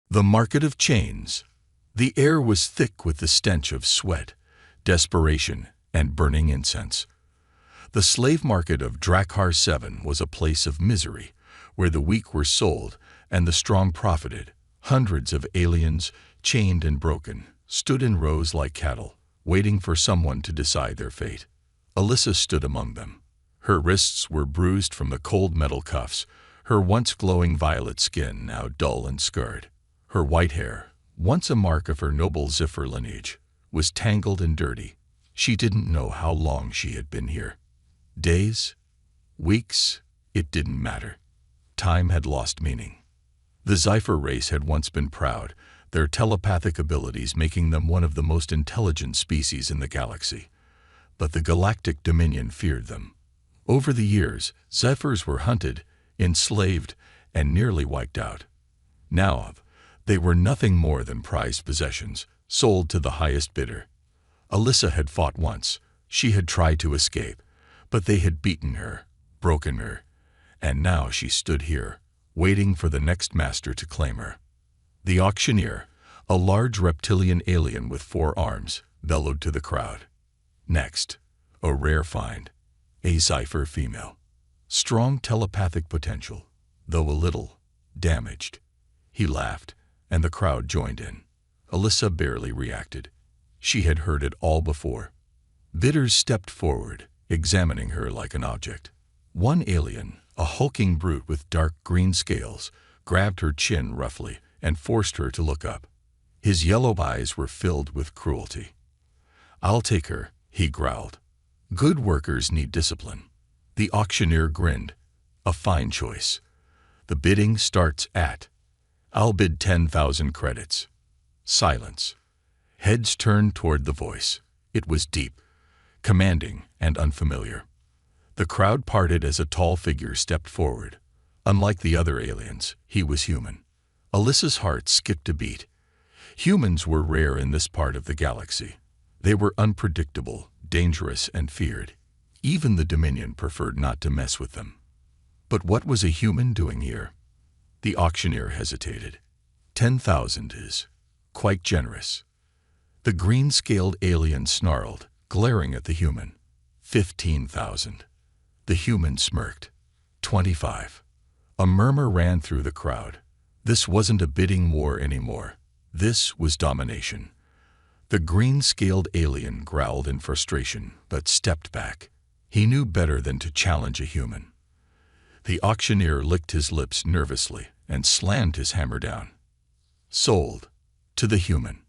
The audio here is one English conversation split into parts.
The market of chains. The air was thick with the stench of sweat, desperation, and burning incense. The slave market of Drakkar 7 was a place of misery, where the weak were sold and the strong profited. Hundreds of aliens, chained and broken, stood in rows like cattle, waiting for someone to decide their fate. Alyssa stood among them. Her wrists were bruised from the cold metal cuffs, her once glowing violet skin now dull and scarred. Her white hair, once a mark of her noble Zephyr lineage, was tangled and dirty. She didn't know how long she had been here. Days? Weeks? It didn't matter. Time had lost meaning. The Zephyr race had once been proud, their telepathic abilities making them one of the most intelligent species in the galaxy. But the Galactic Dominion feared them. Over the years, Zephyrs were hunted, enslaved, and nearly wiped out. Now, they were nothing more than prized possessions, sold to the highest bidder. Alyssa had fought once. She had tried to escape, but they had beaten her, broken her, and now she stood here, waiting for the next master to claim her. The auctioneer, a large reptilian alien with 4 arms, bellowed to the crowd. Next, a rare find, a Zephyr female. Strong telepathic potential, though a little damaged. He laughed, and the crowd joined in. Alyssa barely reacted. She had heard it all before. Bidders stepped forward, examining her like an object. One alien, a hulking brute with dark green scales, grabbed her chin roughly and forced her to look up. His yellow eyes were filled with cruelty. "I'll take her," he growled. "Good workers need discipline." The auctioneer grinned. "A fine choice. The bidding starts at... I'll bid 10,000 credits." Silence. Heads turned toward the voice. It was deep, commanding, and unfamiliar. The crowd parted as a tall figure stepped forward. Unlike the other aliens, he was human. Alyssa's heart skipped a beat. Humans were rare in this part of the galaxy. They were unpredictable, dangerous, and feared. Even the Dominion preferred not to mess with them. But what was a human doing here? The auctioneer hesitated. 10,000 is quite generous. The green-scaled alien snarled, glaring at the human. 15,000. The human smirked. 25. A murmur ran through the crowd. This wasn't a bidding war anymore. This was domination. The green-scaled alien growled in frustration, but stepped back. He knew better than to challenge a human. The auctioneer licked his lips nervously and slammed his hammer down. Sold. To the human.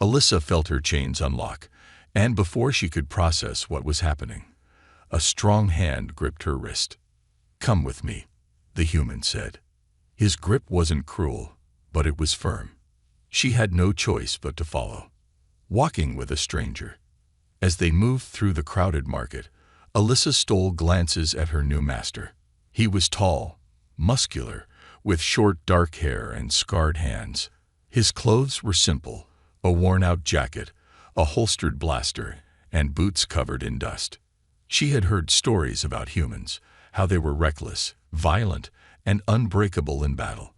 Alyssa felt her chains unlock, and before she could process what was happening, a strong hand gripped her wrist. "Come with me," the human said. His grip wasn't cruel, but it was firm. She had no choice but to follow. Walking with a stranger. As they moved through the crowded market, Alyssa stole glances at her new master. He was tall, muscular, with short dark hair and scarred hands. His clothes were simple, a worn-out jacket, a holstered blaster, and boots covered in dust. She had heard stories about humans, how they were reckless, violent, and unbreakable in battle.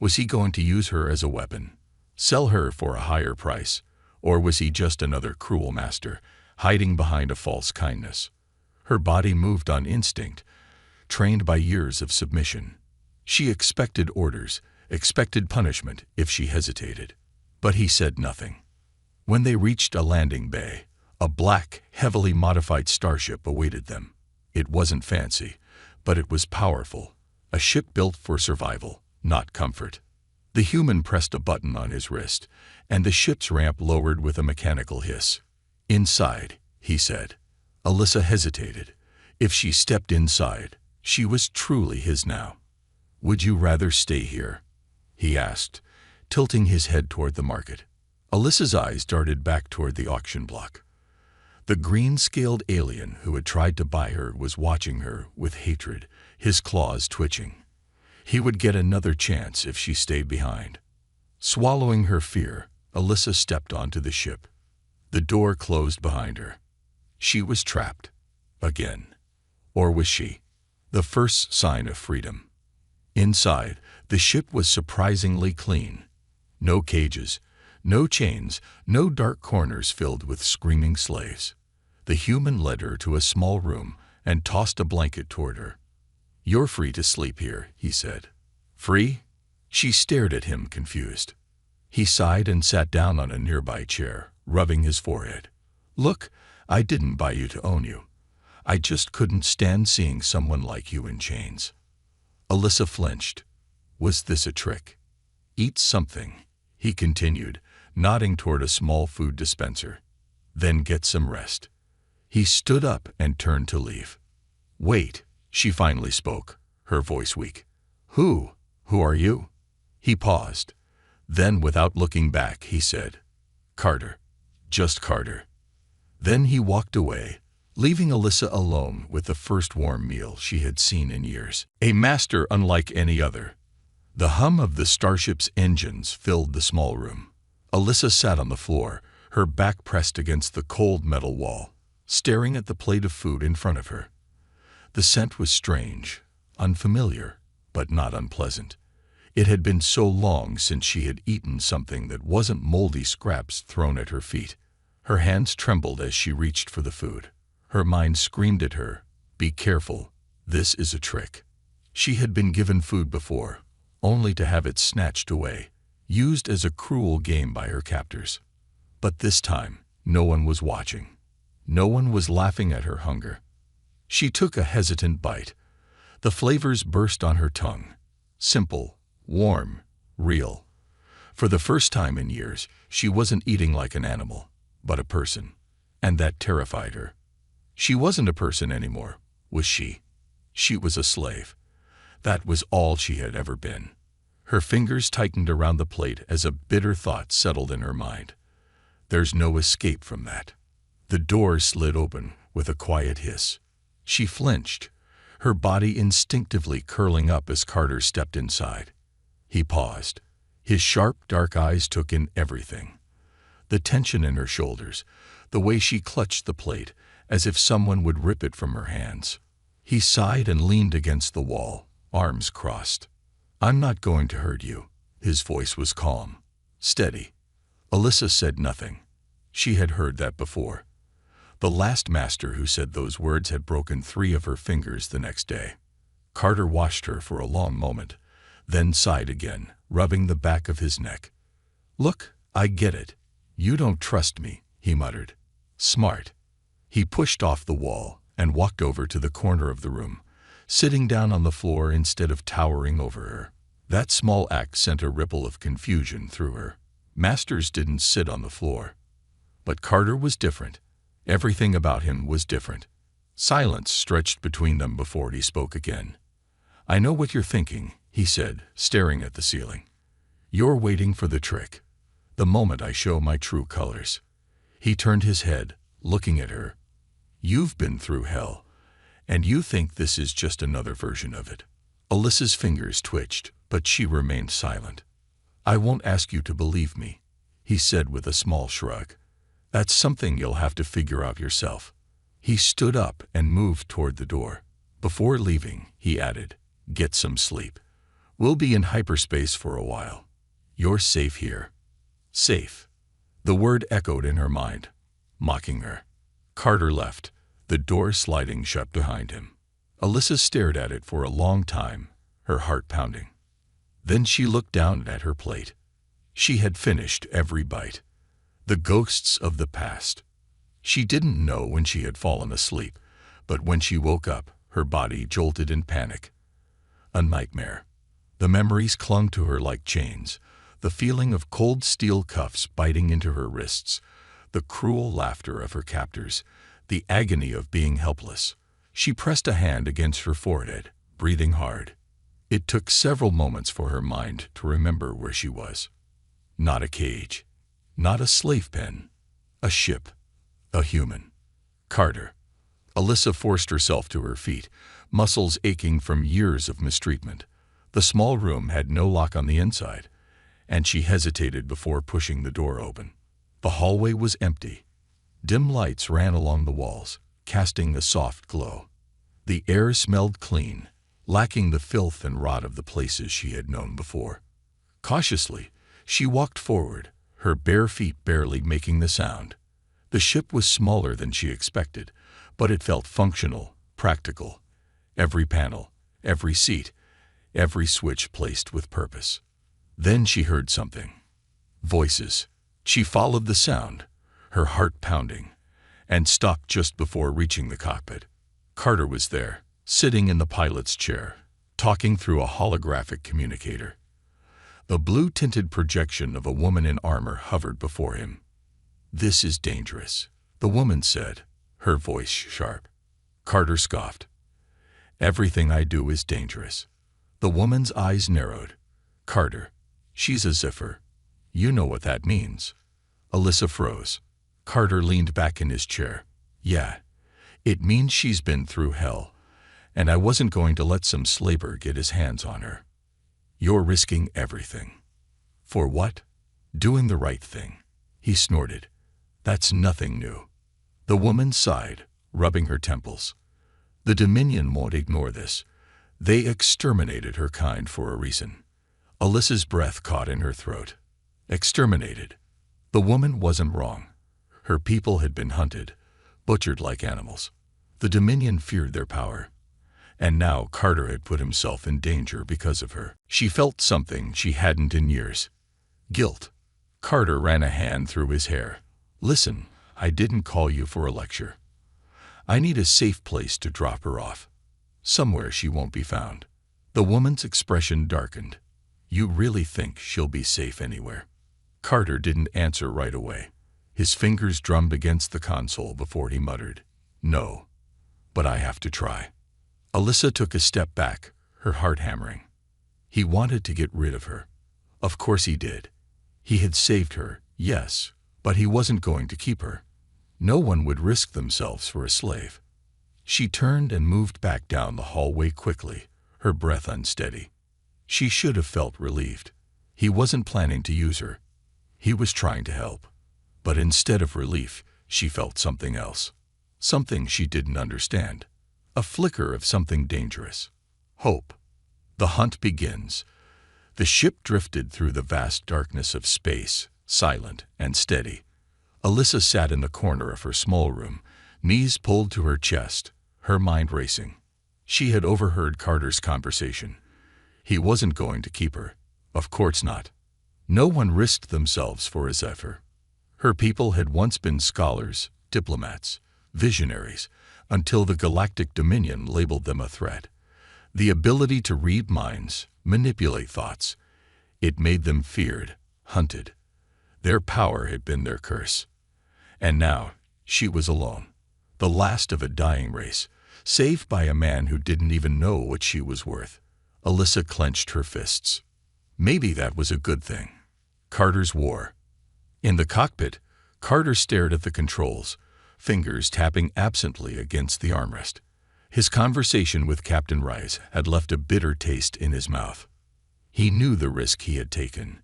Was he going to use her as a weapon, sell her for a higher price, or was he just another cruel master, hiding behind a false kindness? Her body moved on instinct, trained by years of submission. She expected orders, expected punishment if she hesitated. But he said nothing. When they reached a landing bay, a black, heavily modified starship awaited them. It wasn't fancy, but it was powerful. A ship built for survival, not comfort. The human pressed a button on his wrist, and the ship's ramp lowered with a mechanical hiss. "Inside," he said. Alyssa hesitated. If she stepped inside, she was truly his now. "Would you rather stay here?" he asked, tilting his head toward the market. Alyssa's eyes darted back toward the auction block. The green-scaled alien who had tried to buy her was watching her with hatred, his claws twitching. He would get another chance if she stayed behind. Swallowing her fear, Alyssa stepped onto the ship. The door closed behind her. She was trapped. Again. Or was she? The first sign of freedom. Inside, the ship was surprisingly clean. No cages, no chains, no dark corners filled with screaming slaves. The human led her to a small room and tossed a blanket toward her. "You're free to sleep here," he said. "Free?" She stared at him, confused. He sighed and sat down on a nearby chair, rubbing his forehead. "Look, I didn't buy you to own you. I just couldn't stand seeing someone like you in chains." Alyssa flinched. Was this a trick? "Eat something," he continued, nodding toward a small food dispenser. "Then get some rest." He stood up and turned to leave. "Wait," she finally spoke, her voice weak. Who are you?" He paused. Then, without looking back, he said, "Carter. Just Carter." Then he walked away, leaving Alyssa alone with the first warm meal she had seen in years. A master unlike any other. The hum of the starship's engines filled the small room. Alyssa sat on the floor, her back pressed against the cold metal wall, staring at the plate of food in front of her. The scent was strange, unfamiliar, but not unpleasant. It had been so long since she had eaten something that wasn't moldy scraps thrown at her feet. Her hands trembled as she reached for the food. Her mind screamed at her, "Be careful, this is a trick." She had been given food before, only to have it snatched away, used as a cruel game by her captors. But this time, no one was watching. No one was laughing at her hunger. She took a hesitant bite. The flavors burst on her tongue. Simple, warm, real. For the first time in years, she wasn't eating like an animal, but a person. And that terrified her. She wasn't a person anymore, was she? She was a slave. That was all she had ever been. Her fingers tightened around the plate as a bitter thought settled in her mind. There's no escape from that. The door slid open with a quiet hiss. She flinched, her body instinctively curling up as Carter stepped inside. He paused. His sharp, dark eyes took in everything. The tension in her shoulders, the way she clutched the plate, as if someone would rip it from her hands. He sighed and leaned against the wall, arms crossed. "I'm not going to hurt you." His voice was calm, steady. Alyssa said nothing. She had heard that before. The last master who said those words had broken 3 of her fingers the next day. Carter watched her for a long moment, then sighed again, rubbing the back of his neck. "Look, I get it. You don't trust me," he muttered. "Smart." He pushed off the wall and walked over to the corner of the room, sitting down on the floor instead of towering over her. That small act sent a ripple of confusion through her. Masters didn't sit on the floor. But Carter was different. Everything about him was different. Silence stretched between them before he spoke again. "I know what you're thinking," he said, staring at the ceiling. "You're waiting for the trick. The moment I show my true colors." He turned his head, looking at her. "You've been through hell, and you think this is just another version of it." Alyssa's fingers twitched, but she remained silent. "I won't ask you to believe me," he said with a small shrug. "That's something you'll have to figure out yourself." He stood up and moved toward the door. Before leaving, he added, "Get some sleep. We'll be in hyperspace for a while. You're safe here." Safe. The word echoed in her mind, mocking her. Carter left, the door sliding shut behind him. Alyssa stared at it for a long time, her heart pounding. Then she looked down at her plate. She had finished every bite. The ghosts of the past. She didn't know when she had fallen asleep, but when she woke up, her body jolted in panic. A nightmare. The memories clung to her like chains, the feeling of cold steel cuffs biting into her wrists, the cruel laughter of her captors, the agony of being helpless. She pressed a hand against her forehead, breathing hard. It took several moments for her mind to remember where she was. Not a cage. Not a slave pen. A ship. A human. Carter. Alyssa forced herself to her feet, muscles aching from years of mistreatment. The small room had no lock on the inside, and she hesitated before pushing the door open. The hallway was empty. Dim lights ran along the walls, casting a soft glow. The air smelled clean, lacking the filth and rot of the places she had known before. Cautiously, She walked forward, her bare feet barely making the sound. The ship was smaller than she expected, but it felt functional, practical. Every panel, every seat, every switch placed with purpose. Then she heard something. Voices. She followed the sound, her heart pounding, and stopped just before reaching the cockpit. Carter was there, sitting in the pilot's chair, talking through a holographic communicator. The blue-tinted projection of a woman in armor hovered before him. "This is dangerous," the woman said, her voice sharp. Carter scoffed. "Everything I do is dangerous." The woman's eyes narrowed. "Carter, she's a ziffer. You know what that means." Alyssa froze. Carter leaned back in his chair. "Yeah, it means she's been through hell, and I wasn't going to let some slaver get his hands on her." "You're risking everything." "For what?" "Doing the right thing." He snorted. "That's nothing new." The woman sighed, rubbing her temples. "The Dominion won't ignore this. They exterminated her kind for a reason." Alyssa's breath caught in her throat. Exterminated. The woman wasn't wrong. Her people had been hunted, butchered like animals. The Dominion feared their power. And now Carter had put himself in danger because of her. She felt something she hadn't in years. Guilt. Carter ran a hand through his hair. "Listen, I didn't call you for a lecture. I need a safe place to drop her off. Somewhere she won't be found." The woman's expression darkened. "You really think she'll be safe anywhere?" Carter didn't answer right away. His fingers drummed against the console before he muttered, "No, but I have to try." Alyssa took a step back, her heart hammering. He wanted to get rid of her. Of course he did. He had saved her, yes, but he wasn't going to keep her. No one would risk themselves for a slave. She turned and moved back down the hallway quickly, her breath unsteady. She should have felt relieved. He wasn't planning to use her. He was trying to help. But instead of relief, she felt something else. Something she didn't understand. A flicker of something dangerous. Hope. The hunt begins. The ship drifted through the vast darkness of space, silent and steady. Alyssa sat in the corner of her small room, knees pulled to her chest, her mind racing. She had overheard Carter's conversation. He wasn't going to keep her. Of course not. No one risked themselves for a zephyr. Her people had once been scholars, diplomats, visionaries, until the Galactic Dominion labeled them a threat. The ability to read minds, manipulate thoughts. It made them feared, hunted. Their power had been their curse. And now, she was alone, the last of a dying race, saved by a man who didn't even know what she was worth. Alyssa clenched her fists. Maybe that was a good thing. Carter's war. In the cockpit, Carter stared at the controls, fingers tapping absently against the armrest. His conversation with Captain Rice had left a bitter taste in his mouth. He knew the risk he had taken.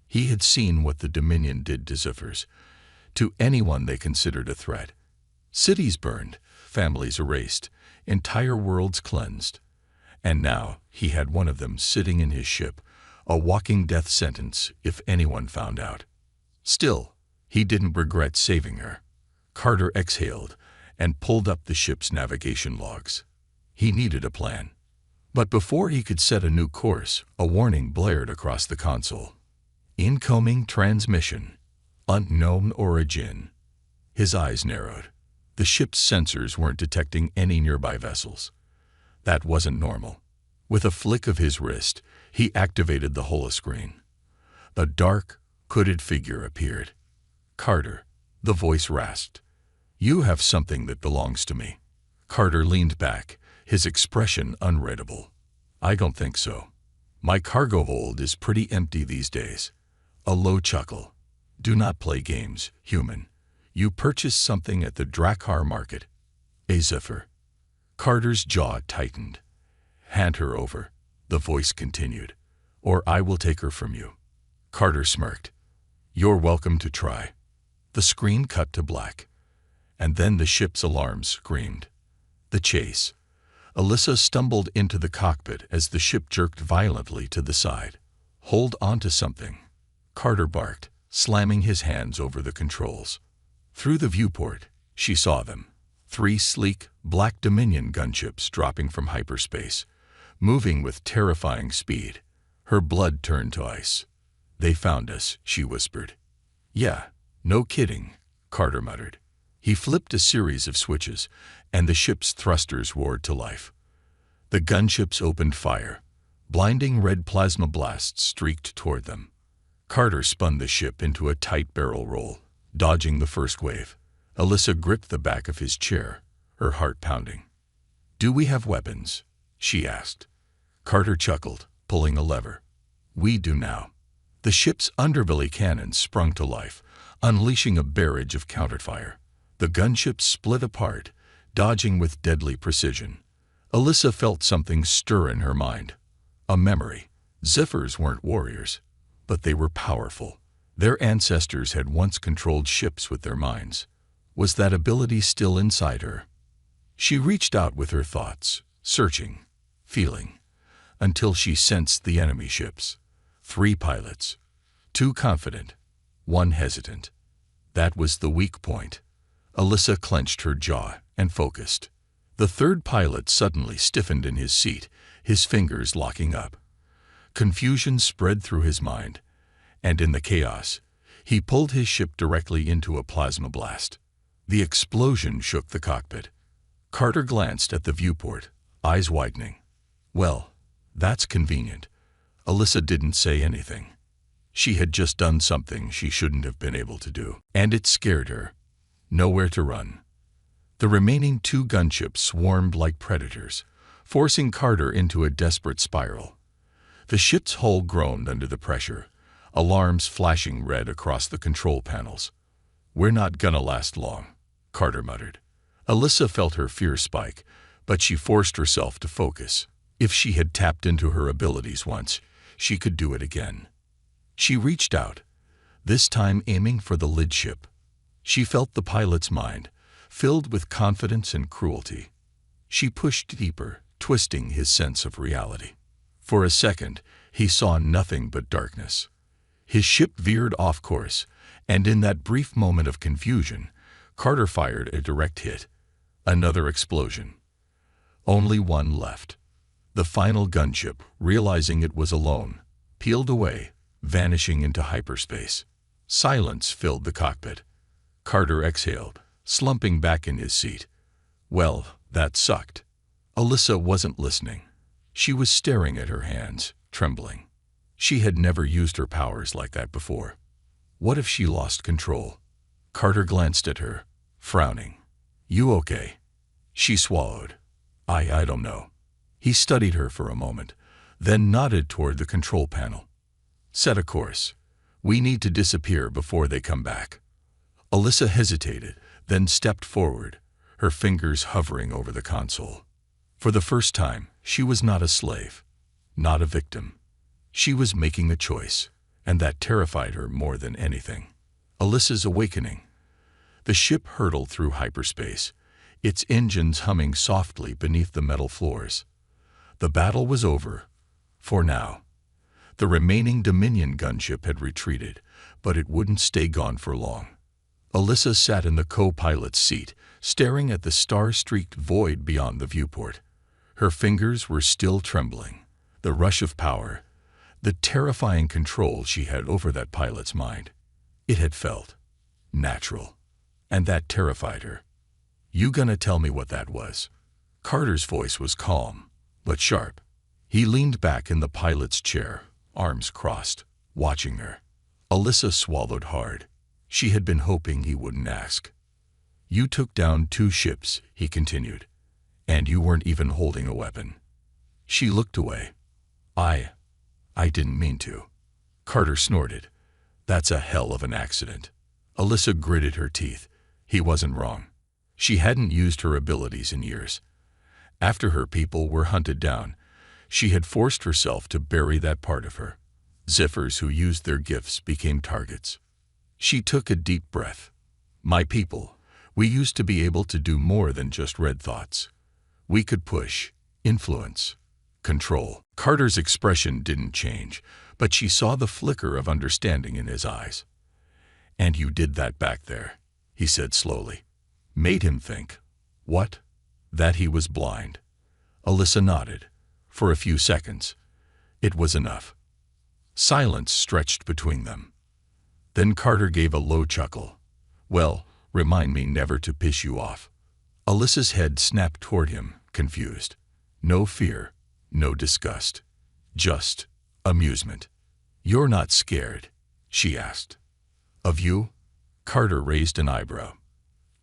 He had seen what the Dominion did to Ziffers, to anyone they considered a threat. Cities burned, families erased, entire worlds cleansed. And now he had one of them sitting in his ship, a walking death sentence if anyone found out. Still, he didn't regret saving her. Carter exhaled and pulled up the ship's navigation logs. He needed a plan. But before he could set a new course, a warning blared across the console. Incoming transmission. Unknown origin. His eyes narrowed. The ship's sensors weren't detecting any nearby vessels. That wasn't normal. With a flick of his wrist, he activated the holoscreen. The dark, hooded figure appeared. "Carter," the voice rasped. "You have something that belongs to me." Carter leaned back, his expression unreadable. "I don't think so. My cargo hold is pretty empty these days." A low chuckle. "Do not play games, human. You purchased something at the Drakkar market." "A zephyr." Carter's jaw tightened. "Hand her over," the voice continued, "or I will take her from you." Carter smirked. "You're welcome to try." The screen cut to black. And then the ship's alarms screamed. The chase. Alyssa stumbled into the cockpit as the ship jerked violently to the side. "Hold on to something." Carter barked, slamming his hands over the controls. Through the viewport, she saw them. 3 sleek, black Dominion gunships dropping from hyperspace, moving with terrifying speed. Her blood turned to ice. "They found us," she whispered. "Yeah, no kidding," Carter muttered. He flipped a series of switches, and the ship's thrusters roared to life. The gunships opened fire. Blinding red plasma blasts streaked toward them. Carter spun the ship into a tight barrel roll, dodging the first wave. Alyssa gripped the back of his chair, her heart pounding. "Do we have weapons?" she asked. Carter chuckled, pulling a lever. "We do now." The ship's underbelly cannons sprung to life, unleashing a barrage of counterfire. The gunships split apart, dodging with deadly precision. Alyssa felt something stir in her mind. A memory. Zephyrs weren't warriors, but they were powerful. Their ancestors had once controlled ships with their minds. Was that ability still inside her? She reached out with her thoughts, searching, feeling, until she sensed the enemy ships. 3 pilots. 2 confident, 1 hesitant. That was the weak point. Alyssa clenched her jaw and focused. The 3rd pilot suddenly stiffened in his seat, his fingers locking up. Confusion spread through his mind, and in the chaos, he pulled his ship directly into a plasma blast. The explosion shook the cockpit. Carter glanced at the viewport, eyes widening. "Well, that's convenient." Alyssa didn't say anything. She had just done something she shouldn't have been able to do, and it scared her. Nowhere to run. The remaining 2 gunships swarmed like predators, forcing Carter into a desperate spiral. The ship's hull groaned under the pressure, alarms flashing red across the control panels. "We're not gonna last long," Carter muttered. Alyssa felt her fear spike, but she forced herself to focus. If she had tapped into her abilities once, she could do it again. She reached out, this time aiming for the lid ship. She felt the pilot's mind, filled with confidence and cruelty. She pushed deeper, twisting his sense of reality. For a second, he saw nothing but darkness. His ship veered off course, and in that brief moment of confusion, Carter fired a direct hit. Another explosion. Only 1 left. The final gunship, realizing it was alone, peeled away, vanishing into hyperspace. Silence filled the cockpit. Carter exhaled, slumping back in his seat. Well, that sucked. Alyssa wasn't listening. She was staring at her hands, trembling. She had never used her powers like that before. What if she lost control? Carter glanced at her, frowning. "You okay?" She swallowed. I don't know." He studied her for a moment, then nodded toward the control panel. "Set a course. We need to disappear before they come back." Alyssa hesitated, then stepped forward, her fingers hovering over the console. For the first time, she was not a slave, not a victim. She was making a choice, and that terrified her more than anything. Alyssa's awakening. The ship hurtled through hyperspace, its engines humming softly beneath the metal floors. The battle was over, for now. The remaining Dominion gunship had retreated, but it wouldn't stay gone for long. Alyssa sat in the co-pilot's seat, staring at the star-streaked void beyond the viewport. Her fingers were still trembling. The rush of power, the terrifying control she had over that pilot's mind. It had felt natural, and that terrified her. "You gonna tell me what that was?" Carter's voice was calm, but sharp. He leaned back in the pilot's chair, arms crossed, watching her. Alyssa swallowed hard. She had been hoping he wouldn't ask. "You took down 2 ships," he continued, "and you weren't even holding a weapon." She looked away. I didn't mean to." Carter snorted. "That's a hell of an accident." Alyssa gritted her teeth. He wasn't wrong. She hadn't used her abilities in years. After her people were hunted down, she had forced herself to bury that part of her. Zephyrs who used their gifts became targets. She took a deep breath. "My people, we used to be able to do more than just read thoughts. We could push, influence, control." Carter's expression didn't change, but she saw the flicker of understanding in his eyes. "And you did that back there," he said slowly. Made him think. What? That he was blind. Alyssa nodded. For a few seconds. It was enough. Silence stretched between them. Then Carter gave a low chuckle. "Well, remind me never to piss you off." Alyssa's head snapped toward him, confused. No fear, no disgust. Just amusement. "You're not scared?" she asked. "Of you?" Carter raised an eyebrow.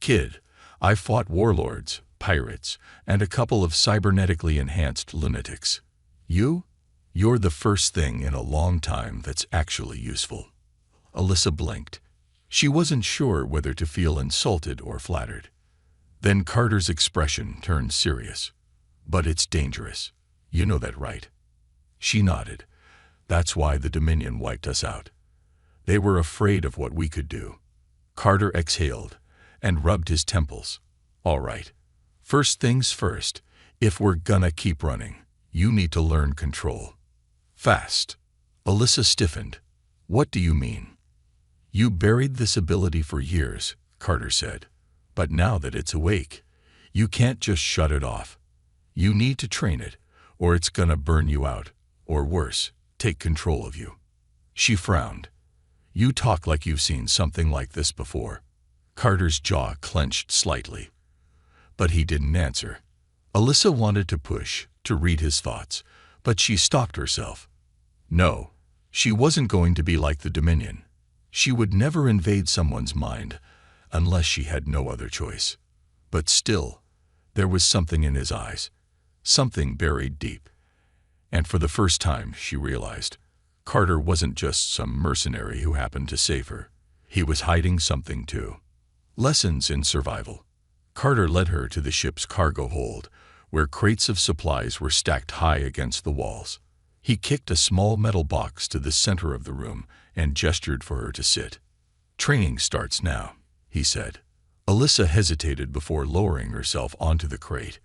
"Kid, I fought warlords, pirates, and a couple of cybernetically enhanced lunatics. You? You're the first thing in a long time that's actually useful." Alyssa blinked. She wasn't sure whether to feel insulted or flattered. Then Carter's expression turned serious. "But it's dangerous. You know that, right?" She nodded. "That's why the Dominion wiped us out. They were afraid of what we could do." Carter exhaled and rubbed his temples. "All right. First things first, if we're gonna keep running, you need to learn control. Fast." Alyssa stiffened. "What do you mean?" "You buried this ability for years," Carter said. "But now that it's awake, you can't just shut it off. You need to train it, or it's gonna burn you out, or worse, take control of you." She frowned. "You talk like you've seen something like this before." Carter's jaw clenched slightly. But he didn't answer. Alyssa wanted to push, to read his thoughts, but she stopped herself. No, she wasn't going to be like the Dominion. She would never invade someone's mind, unless she had no other choice. But still, there was something in his eyes, something buried deep. And for the first time, she realized, Carter wasn't just some mercenary who happened to save her. He was hiding something too. Lessons in survival. Carter led her to the ship's cargo hold, where crates of supplies were stacked high against the walls. He kicked a small metal box to the center of the room and gestured for her to sit. "Training starts now," he said. Alyssa hesitated before lowering herself onto the crate.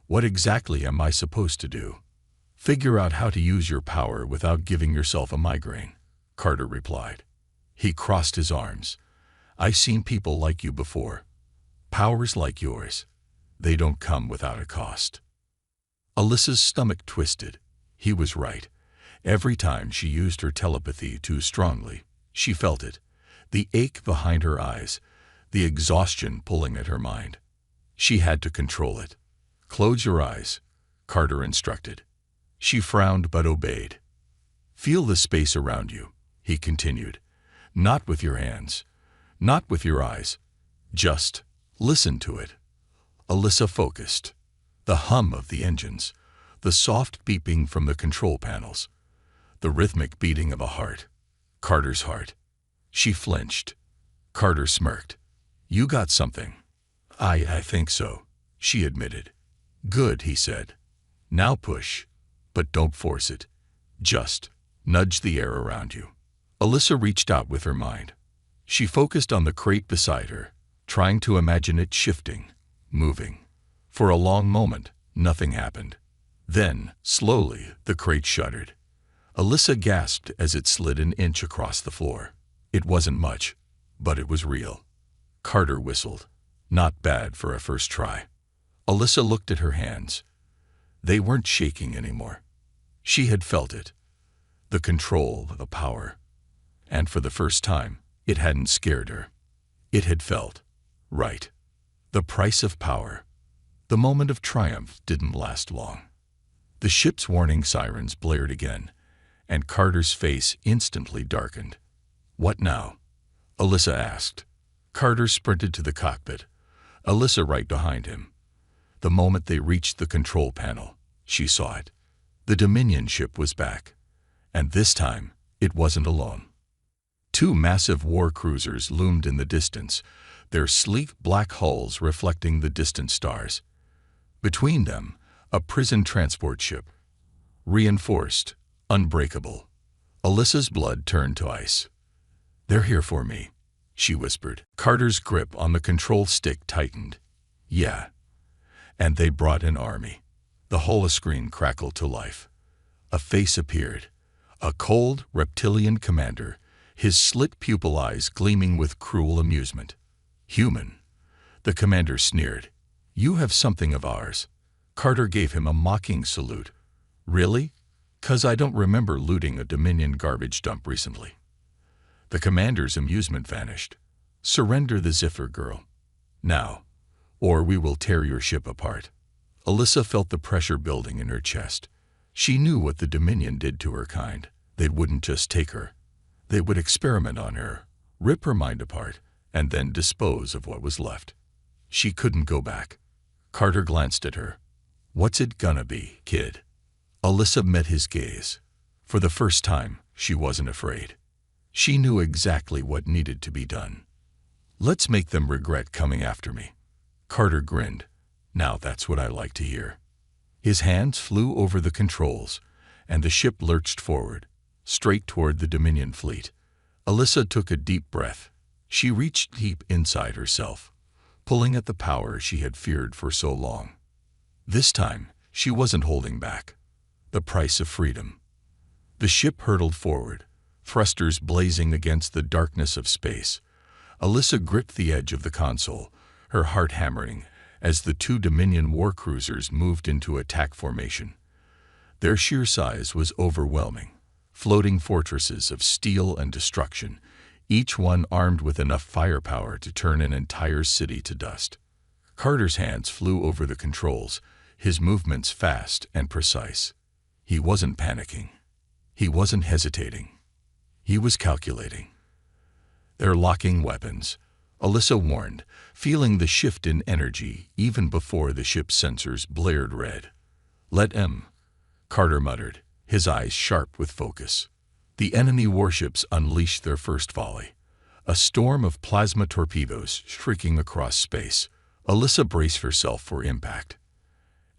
"What exactly am I supposed to do?" "Figure out how to use your power without giving yourself a migraine," Carter replied. He crossed his arms. "I've seen people like you before. Powers like yours. They don't come without a cost." Alyssa's stomach twisted. He was right. Every time she used her telepathy too strongly, she felt it. The ache behind her eyes, the exhaustion pulling at her mind. She had to control it. "Close your eyes," Carter instructed. She frowned but obeyed. "Feel the space around you," he continued. "Not with your hands. Not with your eyes. Just listen to it." Alyssa focused. The hum of the engines, the soft beeping from the control panels, the rhythmic beating of a heart. Carter's heart. She flinched. Carter smirked. "You got something." I think so," she admitted. "Good," he said. "Now push. But don't force it. Just nudge the air around you." Alyssa reached out with her mind. She focused on the crate beside her, trying to imagine it shifting, moving. For a long moment, nothing happened. Then, slowly, the crate shuddered. Alyssa gasped as it slid an inch across the floor. It wasn't much, but it was real. Carter whistled. Not bad for a first try. Alyssa looked at her hands. They weren't shaking anymore. She had felt it. The control, the power. And for the first time, it hadn't scared her. It had felt right. The price of power. The moment of triumph didn't last long. The ship's warning sirens blared again, and Carter's face instantly darkened. "What now?" Alyssa asked. Carter sprinted to the cockpit, Alyssa right behind him. The moment they reached the control panel, she saw it. The Dominion ship was back. And this time, it wasn't alone. Two massive war cruisers loomed in the distance, their sleek black hulls reflecting the distant stars. Between them, a prison transport ship. Reinforced, unbreakable. Alyssa's blood turned to ice. "They're here for me," she whispered. Carter's grip on the control stick tightened. "Yeah. And they brought an army." The holoscreen crackled to life. A face appeared. A cold, reptilian commander, his slit pupil eyes gleaming with cruel amusement. "Human," the commander sneered. "You have something of ours." Carter gave him a mocking salute. "Really? 'Cause I don't remember looting a Dominion garbage dump recently." The commander's amusement vanished. "Surrender the Ziffer, girl. Now, or we will tear your ship apart." Alyssa felt the pressure building in her chest. She knew what the Dominion did to her kind. They wouldn't just take her. They would experiment on her, rip her mind apart, and then dispose of what was left. She couldn't go back. Carter glanced at her. "What's it gonna be, kid?" Alyssa met his gaze. For the first time, she wasn't afraid. She knew exactly what needed to be done. "Let's make them regret coming after me." Carter grinned. "Now that's what I like to hear." His hands flew over the controls, and the ship lurched forward, straight toward the Dominion fleet. Alyssa took a deep breath. She reached deep inside herself, pulling at the power she had feared for so long. This time, she wasn't holding back. The price of freedom. The ship hurtled forward, thrusters blazing against the darkness of space. Alyssa gripped the edge of the console, her heart hammering, as the two Dominion war cruisers moved into attack formation. Their sheer size was overwhelming. Floating fortresses of steel and destruction, each one armed with enough firepower to turn an entire city to dust. Carter's hands flew over the controls, his movements fast and precise. He wasn't panicking. He wasn't hesitating. He was calculating. "They're locking weapons," Alyssa warned, feeling the shift in energy even before the ship's sensors blared red. "Let 'em," Carter muttered, his eyes sharp with focus. The enemy warships unleashed their first volley. A storm of plasma torpedoes shrieking across space. Alyssa braced herself for impact.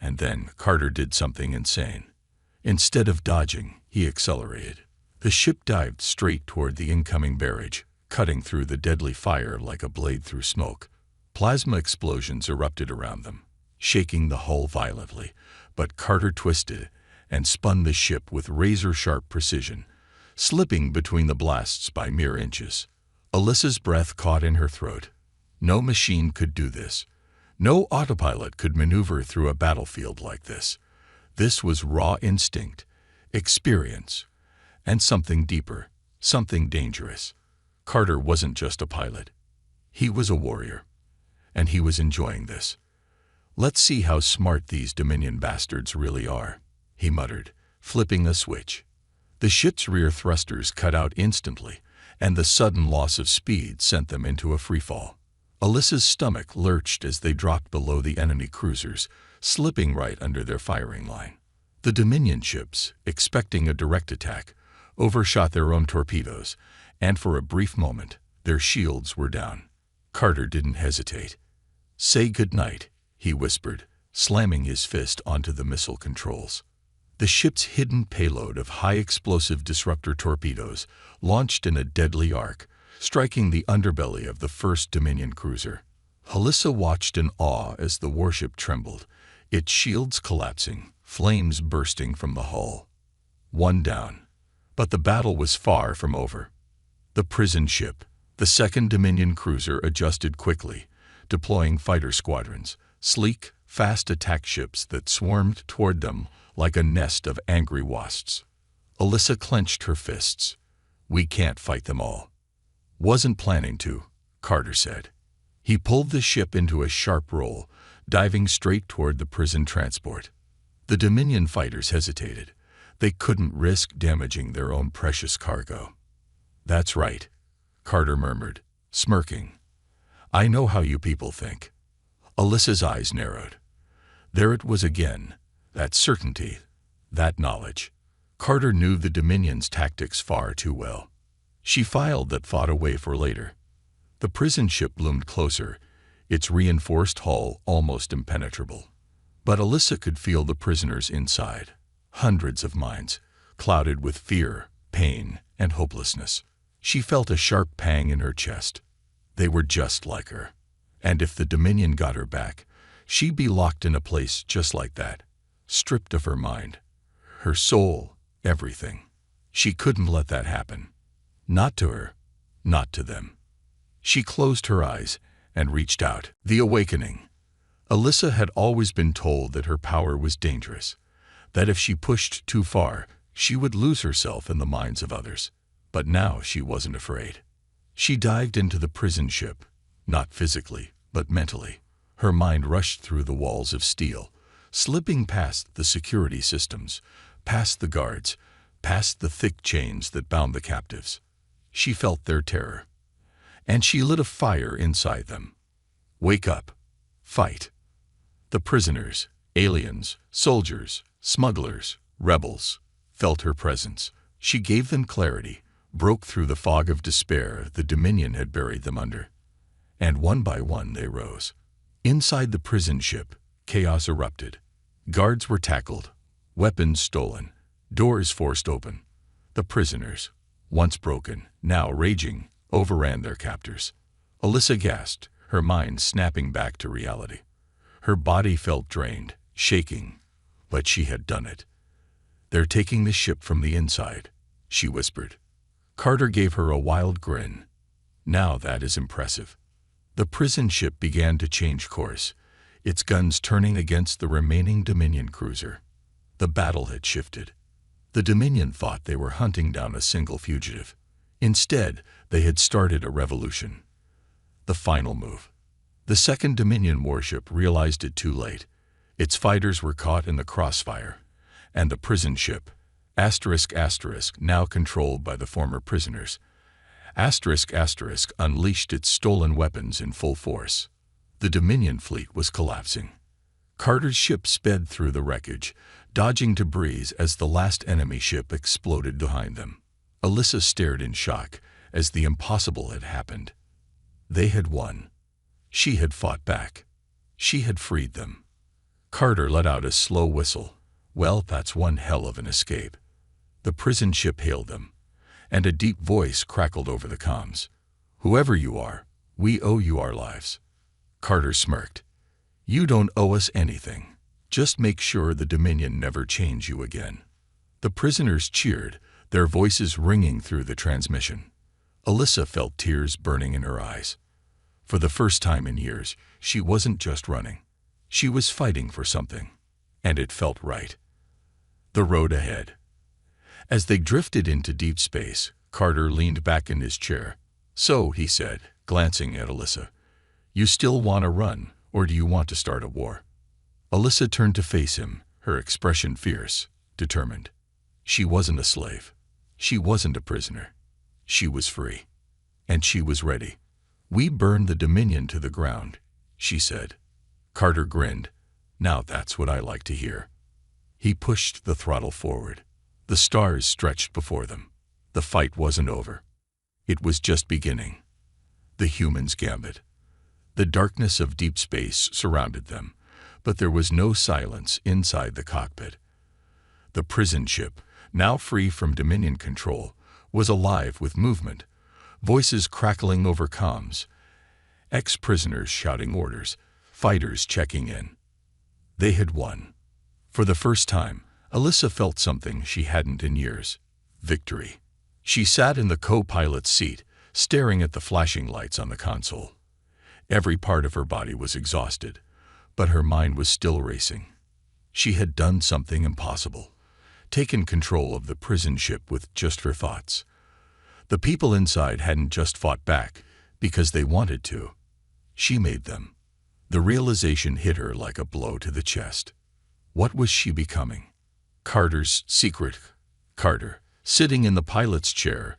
And then Carter did something insane. Instead of dodging, he accelerated. The ship dived straight toward the incoming barrage, cutting through the deadly fire like a blade through smoke. Plasma explosions erupted around them, shaking the hull violently, but Carter twisted and spun the ship with razor-sharp precision, slipping between the blasts by mere inches. Alyssa's breath caught in her throat. No machine could do this. No autopilot could maneuver through a battlefield like this. This was raw instinct, experience, and something deeper, something dangerous. Carter wasn't just a pilot. He was a warrior. And he was enjoying this. "Let's see how smart these Dominion bastards really are," he muttered, flipping a switch. The ship's rear thrusters cut out instantly, and the sudden loss of speed sent them into a freefall. Alyssa's stomach lurched as they dropped below the enemy cruisers, slipping right under their firing line. The Dominion ships, expecting a direct attack, overshot their own torpedoes, and for a brief moment, their shields were down. Carter didn't hesitate. "Say goodnight," he whispered, slamming his fist onto the missile controls. The ship's hidden payload of high-explosive disruptor torpedoes launched in a deadly arc, striking the underbelly of the first Dominion cruiser. Alyssa watched in awe as the warship trembled, its shields collapsing, flames bursting from the hull. One down. But the battle was far from over. The prison ship, the second Dominion cruiser, adjusted quickly, deploying fighter squadrons, sleek, fast attack ships that swarmed toward them like a nest of angry wasps. Alyssa clenched her fists. "We can't fight them all." "Wasn't planning to," Carter said. He pulled the ship into a sharp roll, diving straight toward the prison transport. The Dominion fighters hesitated. They couldn't risk damaging their own precious cargo. "That's right," Carter murmured, smirking. "I know how you people think." Alyssa's eyes narrowed. There it was again, that certainty, that knowledge. Carter knew the Dominion's tactics far too well. She filed that thought away for later. The prison ship loomed closer, its reinforced hull almost impenetrable. But Alyssa could feel the prisoners inside. Hundreds of minds, clouded with fear, pain, and hopelessness. She felt a sharp pang in her chest. They were just like her. And if the Dominion got her back, she'd be locked in a place just like that, stripped of her mind, her soul, everything. She couldn't let that happen. Not to her, not to them. She closed her eyes and reached out. The awakening. Alyssa had always been told that her power was dangerous, that if she pushed too far, she would lose herself in the minds of others. But now she wasn't afraid. She dived into the prison ship, not physically, but mentally. Her mind rushed through the walls of steel, slipping past the security systems, past the guards, past the thick chains that bound the captives. She felt their terror, and she lit a fire inside them. Wake up. Fight. The prisoners, aliens, soldiers, smugglers, rebels, felt her presence. She gave them clarity, broke through the fog of despair the Dominion had buried them under. And one by one they rose. Inside the prison ship, chaos erupted. Guards were tackled, weapons stolen, doors forced open. The prisoners, once broken, now raging, overran their captors. Alyssa gasped, her mind snapping back to reality. Her body felt drained, shaking, but she had done it. "They're taking the ship from the inside," she whispered. Carter gave her a wild grin. "Now that is impressive." The prison ship began to change course, its guns turning against the remaining Dominion cruiser. The battle had shifted. The Dominion thought they were hunting down a single fugitive. Instead, they had started a revolution. The final move. The second Dominion warship realized it too late. Its fighters were caught in the crossfire, and the prison ship, ***, now controlled by the former prisoners, ***, unleashed its stolen weapons in full force. The Dominion fleet was collapsing. Carter's ship sped through the wreckage, dodging debris as the last enemy ship exploded behind them. Alyssa stared in shock as the impossible had happened. They had won. She had fought back. She had freed them. Carter let out a slow whistle. "Well, that's one hell of an escape." The prison ship hailed them, and a deep voice crackled over the comms. "Whoever you are, we owe you our lives." Carter smirked. "You don't owe us anything. Just make sure the Dominion never chains you again." The prisoners cheered, their voices ringing through the transmission. Alyssa felt tears burning in her eyes. For the first time in years, she wasn't just running. She was fighting for something, and it felt right. The road ahead. As they drifted into deep space, Carter leaned back in his chair. "So," he said, glancing at Alyssa, "you still want to run, or do you want to start a war?" Alyssa turned to face him, her expression fierce, determined. She wasn't a slave. She wasn't a prisoner. She was free. And she was ready. "We burned the Dominion to the ground," she said. Carter grinned. "Now that's what I like to hear." He pushed the throttle forward. The stars stretched before them. The fight wasn't over. It was just beginning. The human's gambit. The darkness of deep space surrounded them, but there was no silence inside the cockpit. The prison ship, now free from Dominion control, was alive with movement, voices crackling over comms, ex-prisoners shouting orders, fighters checking in. They had won. For the first time, Alyssa felt something she hadn't in years: victory. She sat in the co-pilot's seat, staring at the flashing lights on the console. Every part of her body was exhausted, but her mind was still racing. She had done something impossible, taken control of the prison ship with just her thoughts. The people inside hadn't just fought back because they wanted to. She made them. The realization hit her like a blow to the chest. What was she becoming? Carter's secret. Carter, sitting in the pilot's chair,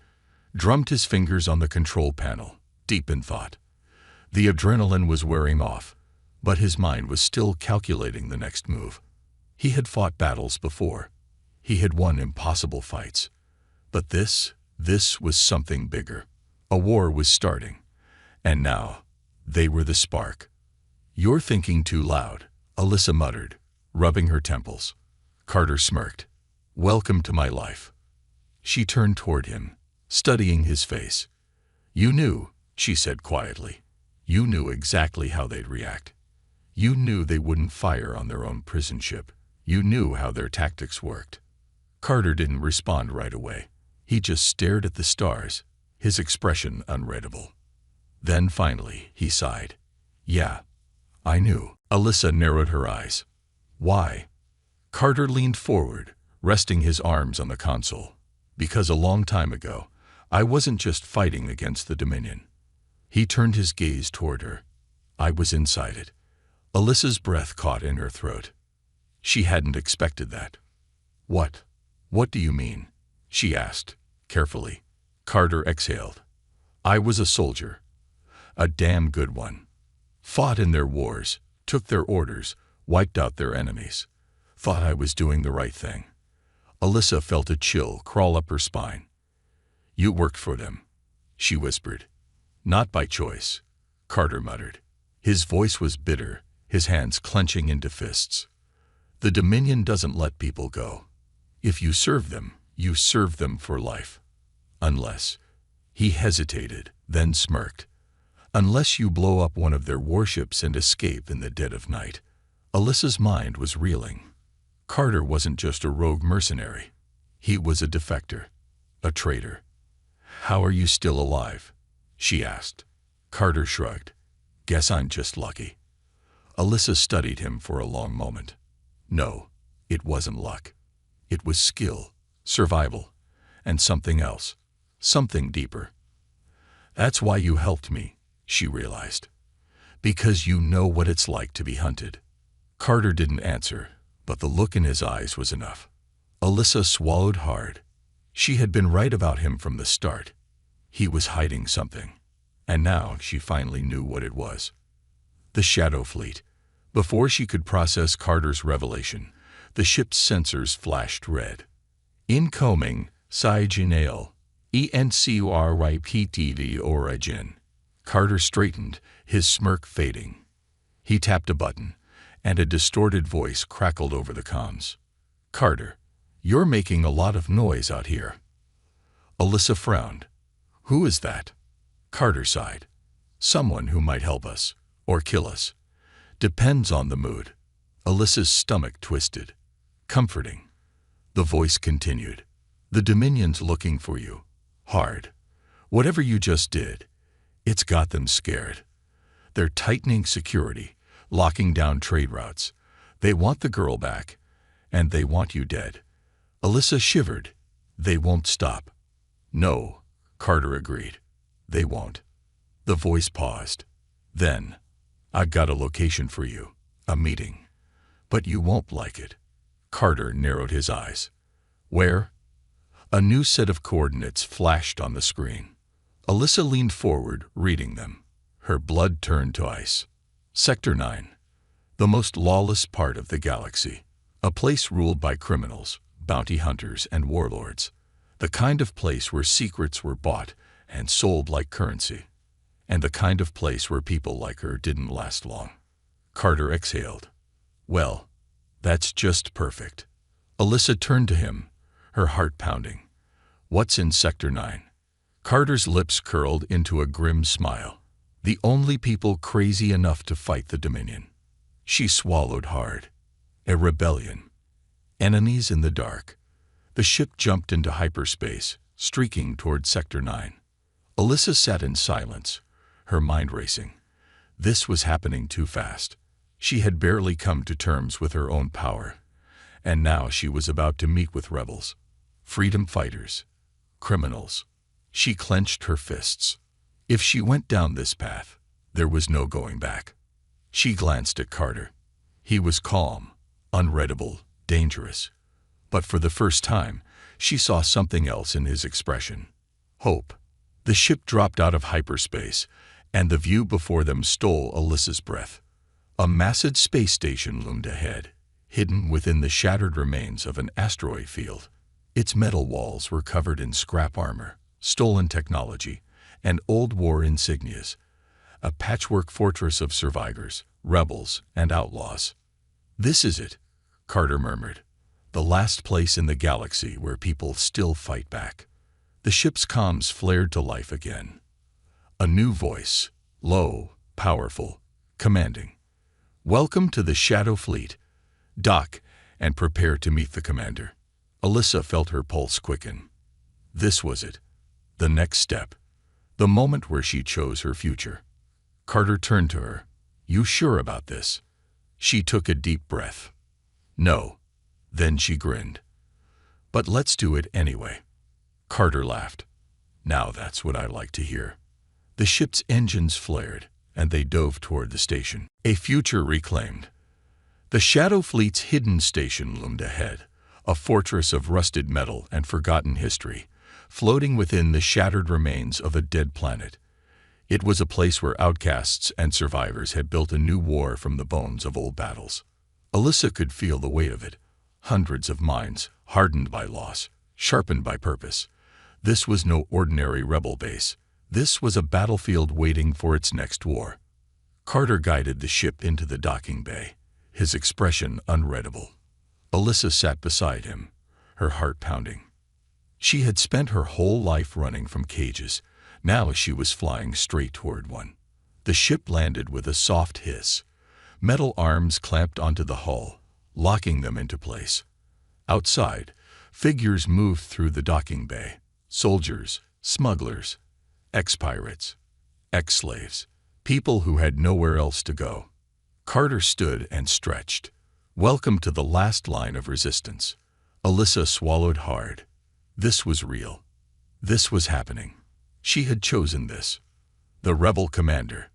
drummed his fingers on the control panel, deep in thought. The adrenaline was wearing off, but his mind was still calculating the next move. He had fought battles before. He had won impossible fights. But this was something bigger. A war was starting. And now, they were the spark. "You're thinking too loud," Alyssa muttered, rubbing her temples. Carter smirked. "Welcome to my life." She turned toward him, studying his face. "You knew," she said quietly. "You knew exactly how they'd react. You knew they wouldn't fire on their own prison ship. You knew how their tactics worked." Carter didn't respond right away. He just stared at the stars, his expression unreadable. Then finally, he sighed. Yeah, I knew. Alyssa narrowed her eyes. Why? Carter leaned forward, resting his arms on the console. Because a long time ago, I wasn't just fighting against the Dominion. He turned his gaze toward her. I was inside it. Alyssa's breath caught in her throat. She hadn't expected that. What? What do you mean? She asked, carefully. Carter exhaled. I was a soldier. A damn good one. Fought in their wars, took their orders, wiped out their enemies. Thought I was doing the right thing. Alyssa felt a chill crawl up her spine. You worked for them, she whispered. Not by choice, Carter muttered. His voice was bitter, his hands clenching into fists. The Dominion doesn't let people go. If you serve them for life. Unless, he hesitated, then smirked. Unless you blow up one of their warships and escape in the dead of night. Alyssa's mind was reeling. Carter wasn't just a rogue mercenary. He was a defector, a traitor. How are you still alive? She asked. Carter shrugged. Guess I'm just lucky. Alyssa studied him for a long moment. No, it wasn't luck. It was skill, survival, and something else, something deeper. That's why you helped me, she realized. Because you know what it's like to be hunted. Carter didn't answer, but the look in his eyes was enough. Alyssa swallowed hard. She had been right about him from the start. He was hiding something, and now she finally knew what it was. The Shadow Fleet. Before she could process Carter's revelation, the ship's sensors flashed red. Incoming, Sci-Fi, Enslaved origin. Carter straightened, his smirk fading. He tapped a button, and a distorted voice crackled over the comms. Carter, you're making a lot of noise out here. Alyssa frowned. Who is that? Carter sighed. Someone who might help us, or kill us. Depends on the mood. Alyssa's stomach twisted. Comforting. The voice continued. The Dominion's looking for you. Hard. Whatever you just did, it's got them scared. They're tightening security, locking down trade routes. They want the girl back, and they want you dead. Alyssa shivered. They won't stop. No, Carter agreed. They won't. The voice paused. Then, I've got a location for you, a meeting. But you won't like it. Carter narrowed his eyes. Where? A new set of coordinates flashed on the screen. Alyssa leaned forward, reading them. Her blood turned to ice. Sector 9. The most lawless part of the galaxy. A place ruled by criminals, bounty hunters, and warlords. The kind of place where secrets were bought and sold like currency. And the kind of place where people like her didn't last long. Carter exhaled. Well, that's just perfect. Alyssa turned to him, her heart pounding. What's in Sector 9? Carter's lips curled into a grim smile. The only people crazy enough to fight the Dominion. She swallowed hard. A rebellion. Enemies in the dark. The ship jumped into hyperspace, streaking toward Sector 9. Alyssa sat in silence, her mind racing. This was happening too fast. She had barely come to terms with her own power, and now she was about to meet with rebels, freedom fighters, criminals. She clenched her fists. If she went down this path, there was no going back. She glanced at Carter. He was calm, unreadable, dangerous. But for the first time, she saw something else in his expression. Hope. The ship dropped out of hyperspace, and the view before them stole Alyssa's breath. A massive space station loomed ahead, hidden within the shattered remains of an asteroid field. Its metal walls were covered in scrap armor, stolen technology, and old war insignias. A patchwork fortress of survivors, rebels, and outlaws. This is it, Carter murmured. The last place in the galaxy where people still fight back. The ship's comms flared to life again. A new voice, low, powerful, commanding. Welcome to the Shadow Fleet. Dock and prepare to meet the commander. Alyssa felt her pulse quicken. This was it. The next step. The moment where she chose her future. Carter turned to her. "You sure about this?" She took a deep breath. "No." Then she grinned. "But let's do it anyway." Carter laughed. "Now that's what I like to hear." The ship's engines flared, and they dove toward the station. A future reclaimed. The Shadow Fleet's hidden station loomed ahead, a fortress of rusted metal and forgotten history, floating within the shattered remains of a dead planet. It was a place where outcasts and survivors had built a new war from the bones of old battles. Alyssa could feel the weight of it. Hundreds of minds, hardened by loss, sharpened by purpose. This was no ordinary rebel base. This was a battlefield waiting for its next war. Carter guided the ship into the docking bay, his expression unreadable. Alyssa sat beside him, her heart pounding. She had spent her whole life running from cages. Now she was flying straight toward one. The ship landed with a soft hiss. Metal arms clamped onto the hull, locking them into place. Outside, figures moved through the docking bay. Soldiers, smugglers, ex-pirates, ex-slaves, people who had nowhere else to go. Carter stood and stretched. "Welcome to the last line of resistance." Alyssa swallowed hard. This was real. This was happening. She had chosen this. The rebel commander.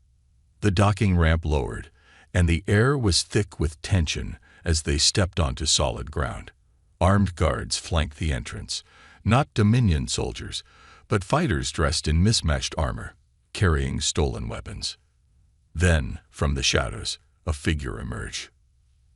The docking ramp lowered, and the air was thick with tension as they stepped onto solid ground. Armed guards flanked the entrance, not Dominion soldiers, but fighters dressed in mismatched armor, carrying stolen weapons. Then, from the shadows, a figure emerged.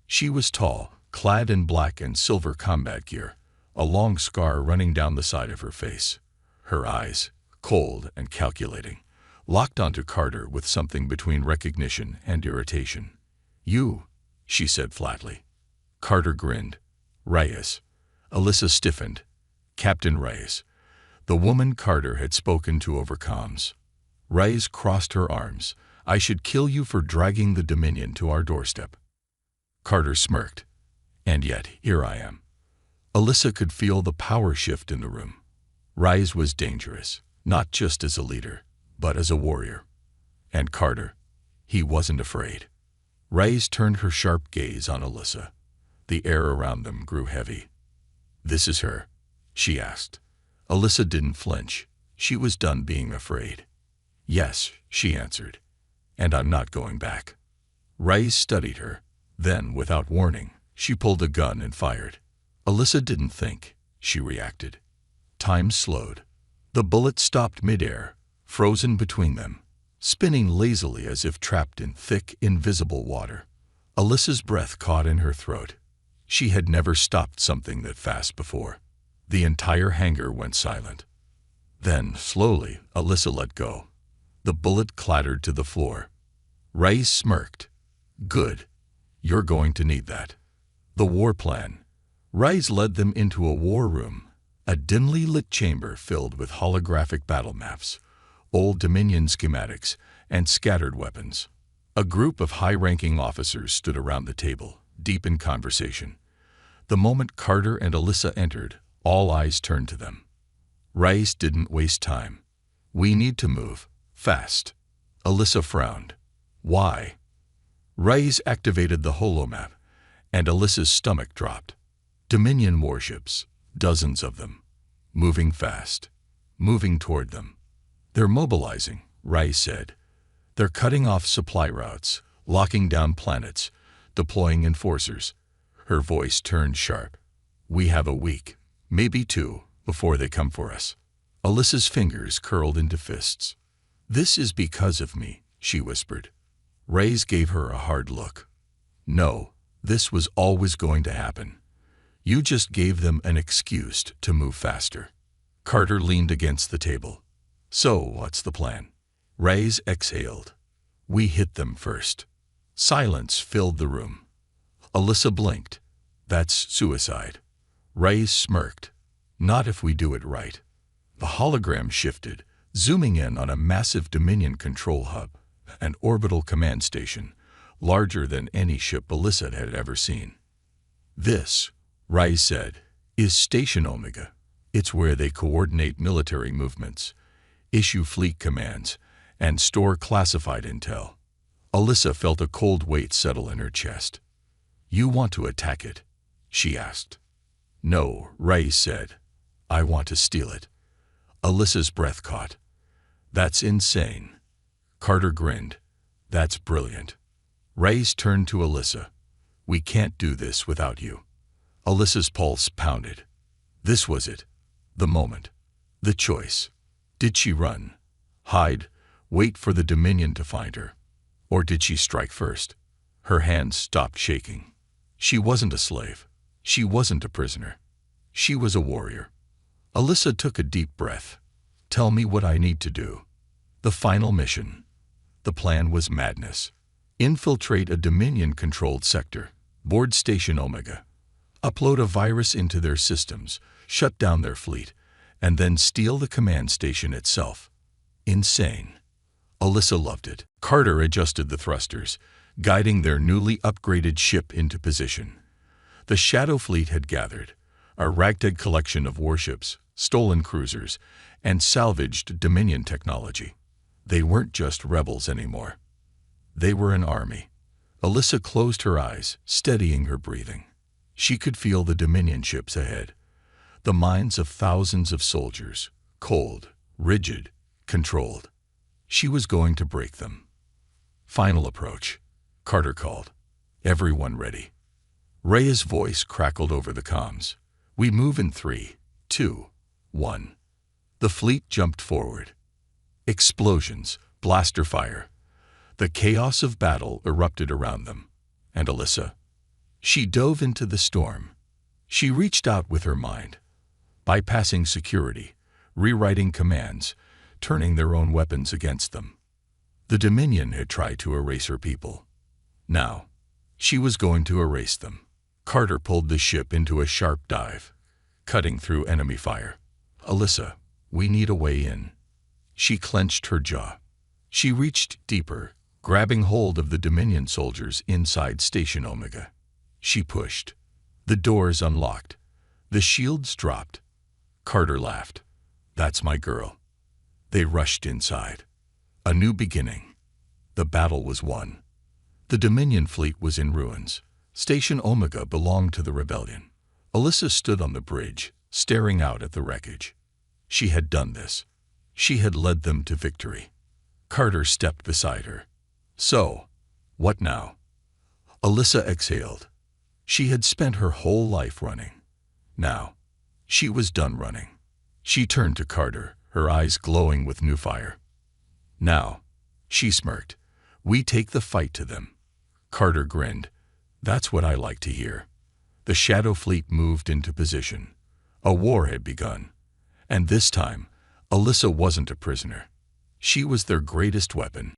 She was tall, clad in black and silver combat gear, a long scar running down the side of her face. Her eyes, cold and calculating, locked onto Carter with something between recognition and irritation. "You," she said flatly. Carter grinned. "Reyes." Alyssa stiffened. "Captain Reyes." The woman Carter had spoken to over comms. Reyes crossed her arms. "I should kill you for dragging the Dominion to our doorstep." Carter smirked. "And yet, here I am." Alyssa could feel the power shift in the room. Reyes was dangerous, not just as a leader, but as a warrior. And Carter, he wasn't afraid. Reyes turned her sharp gaze on Alyssa. The air around them grew heavy. "This is her?" she asked. Alyssa didn't flinch. She was done being afraid. "Yes," she answered. "And I'm not going back." Reyes studied her. Then, without warning, she pulled a gun and fired. Alyssa didn't think. She reacted. Time slowed. The bullet stopped midair, frozen between them, spinning lazily as if trapped in thick, invisible water. Alyssa's breath caught in her throat. She had never stopped something that fast before. The entire hangar went silent. Then, slowly, Alyssa let go. The bullet clattered to the floor. Reyes smirked. "Good. You're going to need that." The war plan. Reyes led them into a war room, a dimly lit chamber filled with holographic battle maps, old Dominion schematics, and scattered weapons. A group of high-ranking officers stood around the table, deep in conversation. The moment Carter and Alyssa entered, all eyes turned to them. Reyes didn't waste time. "We need to move. Fast." Alyssa frowned. "Why?" Reyes activated the holomap, and Alyssa's stomach dropped. Dominion warships, dozens of them, moving fast, moving toward them. "They're mobilizing," Reyes said. "They're cutting off supply routes, locking down planets, deploying enforcers." Her voice turned sharp. "We have a week, maybe two, before they come for us." Alyssa's fingers curled into fists. "This is because of me," she whispered. Reyes gave her a hard look. "No, this was always going to happen. You just gave them an excuse to move faster." Carter leaned against the table. "So, what's the plan?" Reyes exhaled. "We hit them first." Silence filled the room. Alyssa blinked. "That's suicide." Reyes smirked. "Not if we do it right." The hologram shifted, zooming in on a massive Dominion control hub, an orbital command station, larger than any ship Alyssa had ever seen. "This," Reyes said, "is Station Omega. It's where they coordinate military movements, issue fleet commands, and store classified intel. Alyssa felt a cold weight settle in her chest. You want to attack it? She asked. No, Ray said. I want to steal it. Alyssa's breath caught. That's insane. Carter grinned. That's brilliant. Ray's turned to Alyssa. We can't do this without you. Alyssa's pulse pounded. This was it. The moment. The choice. Did she run? Hide? Wait for the Dominion to find her? Or did she strike first? Her hands stopped shaking. She wasn't a slave. She wasn't a prisoner. She was a warrior. Alyssa took a deep breath. Tell me what I need to do. The final mission. The plan was madness. Infiltrate a Dominion-controlled sector, board Station Omega, upload a virus into their systems, shut down their fleet, and then steal the command station itself. Insane. Alyssa loved it. Carter adjusted the thrusters, guiding their newly upgraded ship into position. The Shadow Fleet had gathered, a ragtag collection of warships, stolen cruisers, and salvaged Dominion technology. They weren't just rebels anymore. They were an army. Alyssa closed her eyes, steadying her breathing. She could feel the Dominion ships ahead, the minds of thousands of soldiers, cold, rigid, controlled. She was going to break them. Final approach, Carter called. Everyone ready. Ray's voice crackled over the comms. We move in 3, 2, 1. The fleet jumped forward. Explosions, blaster fire. The chaos of battle erupted around them. And Alyssa? She dove into the storm. She reached out with her mind, bypassing security, rewriting commands, turning their own weapons against them. The Dominion had tried to erase her people. Now, she was going to erase them. Carter pulled the ship into a sharp dive, cutting through enemy fire. Alyssa, we need a way in. She clenched her jaw. She reached deeper, grabbing hold of the Dominion soldiers inside Station Omega. She pushed. The doors unlocked. The shields dropped. Carter laughed. That's my girl. They rushed inside. A new beginning. The battle was won. The Dominion fleet was in ruins. Station Omega belonged to the rebellion. Alyssa stood on the bridge, staring out at the wreckage. She had done this. She had led them to victory. Carter stepped beside her. So, what now? Alyssa exhaled. She had spent her whole life running. Now, she was done running. She turned to Carter, her eyes glowing with new fire. Now, she smirked, we take the fight to them. Carter grinned. That's what I like to hear. The Shadow Fleet moved into position. A war had begun. And this time, Alyssa wasn't a prisoner. She was their greatest weapon.